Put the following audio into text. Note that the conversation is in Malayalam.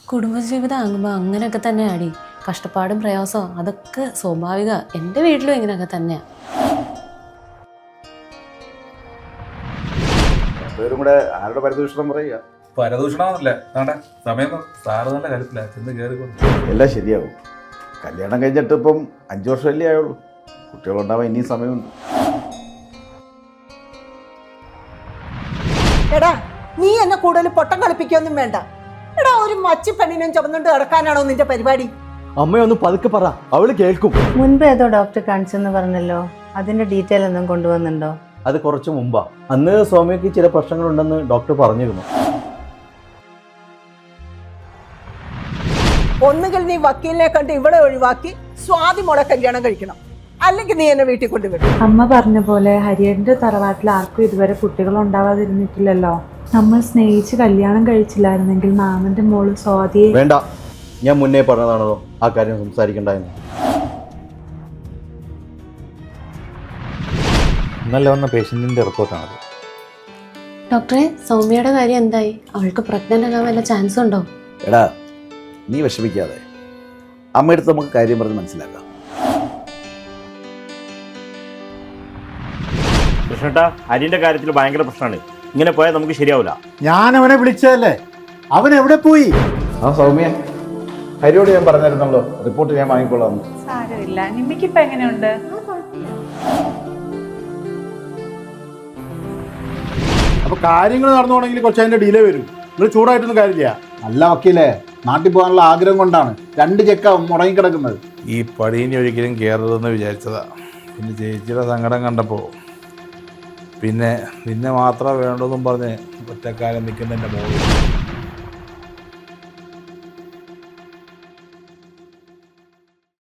കുടുംബജീവിതം ആകുമ്പോൾ അങ്ങനെയൊക്കെ തന്നെയാടി. കഷ്ടപ്പാടും പ്രയാസവും അതൊക്കെ സ്വാഭാവിക. എൻ്റെ വീട്ടിലും ഇങ്ങനെയൊക്കെ തന്നെയാണ്. പേരും കൂടെ ആരുടെ പരിദൂഷണം പറയുക? പരദൂഷണമൊന്നുമില്ല. സമയം സാറ് നല്ല കരുത്തില്ല, ചെന്ന് കയറിക്കൊണ്ട് എല്ലാം ശരിയാവും. കല്യാണം കഴിഞ്ഞിട്ട് ഇപ്പം 5 വർഷമല്ലേ ആയുള്ളൂ. കുട്ടികളുണ്ടാവാൻ ഇനിയും സമയമുണ്ട്. എടാ, നീ എന്നെ കൂടുതൽ പൊട്ടം കളിപ്പിക്കൊന്നും വേണ്ട. എടാ, ഒരു മച്ചി പെണ്ണിനും ചുമന്നുകൊണ്ട് കിടക്കാനാണോ നിന്റെ പരിപാടി? അമ്മയൊന്ന് പതുക്കെ പറ, അവള് കേൾക്കും. മുൻപ് ഏതോ ഡോക്ടർ കാണിച്ചെന്ന് പറഞ്ഞല്ലോ, അതിന്റെ ഡീറ്റെയിൽ ഒന്നും കൊണ്ടുവന്നുണ്ടോ? അത് കുറച്ച് മുമ്പാ. അന്ന് സൗമ്യക്ക് ചില പ്രശ്നങ്ങളുണ്ടെന്ന് ഡോക്ടർ പറഞ്ഞിരുന്നു. ഒന്നുകിൽ നീ വക്കീലിനെ കണ്ട് ഇവിടെ ഒഴിവാക്കി സ്വാതി മോളെ കല്യാണം കഴിക്കണം, അല്ലെങ്കിൽ നീ എന്നെ വീട്ടിൽ കൊണ്ടുവിടും. അമ്മ പറഞ്ഞ പോലെ ഹരിയന്റെ തറവാട്ടിൽ ആർക്കും ഇതുവരെ കുട്ടികൾ ഉണ്ടാവാതിരുന്നിട്ടില്ലല്ലോ. നമ്മൾ സ്നേഹിച്ച് കല്യാണം കഴിച്ചില്ലായിരുന്നെങ്കിൽ മാമന്റെ മോള് സ്വാതിയെ... വേണ്ട, ഞാൻ മുന്നേ പറഞ്ഞതാണോ ആ കാര്യം സംസാരിക്കണ്ടായിരുന്നു. ഇന്നലെ വന്ന പേഷ്യന്റിന്റെ റിപ്പോർട്ടാണത്. ഡോക്ടറെ, സൗമ്യയുടെ കാര്യം എന്തായി? അവൾക്ക് പ്രഗ്നന്റ് ആകാൻ വല്ല ചാൻസ് ഉണ്ടോ? എടാ, നീ വിഷമിക്കാതെ. അമ്മയടുത്ത് നമുക്ക് കാര്യം പറഞ്ഞ് മനസ്സിലാക്കാം. കൃഷ്ണേട്ടാ, ഹരിന്റെ കാര്യത്തിൽ ഭയങ്കര പ്രശ്നമാണ്. ഇങ്ങനെ പോയാൽ നമുക്ക് ശരിയാവില്ല. ഞാൻ അവനെ വിളിച്ചതല്ലേ, അവൻ എവിടെ പോയി? ആ സൗമ്യ, ഹരിയോട് ഞാൻ പറഞ്ഞിരുന്നല്ലോ, റിപ്പോർട്ട് ഞാൻ വാങ്ങിക്കൊള്ളാം. സാരമില്ല, നിമ്മിക്കിപ്പോ എങ്ങനെയുണ്ട്? അപ്പൊ കാര്യങ്ങൾ നടന്നുപോണെങ്കിൽ കുറച്ചതിന്റെ ഡിലേ വരും. നിങ്ങൾ ചൂടായിട്ടൊന്നും കാര്യമില്ല. നല്ല വക്കീലേ, നാട്ടിൽ പോകാനുള്ള ആഗ്രഹം കൊണ്ടാണ് 2 ചെക്ക മുടങ്ങിക്കിടക്കുന്നത്. ഈ പടീനി ഒരിക്കലും കയറരുതെന്ന് വിചാരിച്ചതാ. പിന്നെ ചേച്ചിയുടെ സങ്കടം കണ്ടപ്പോൾ പിന്നെ നിന്നെ മാത്രമേ വേണ്ടതെന്നും പറഞ്ഞ് ഒറ്റക്കാലം നിൽക്കുന്നതിൻ്റെ മോളിൽ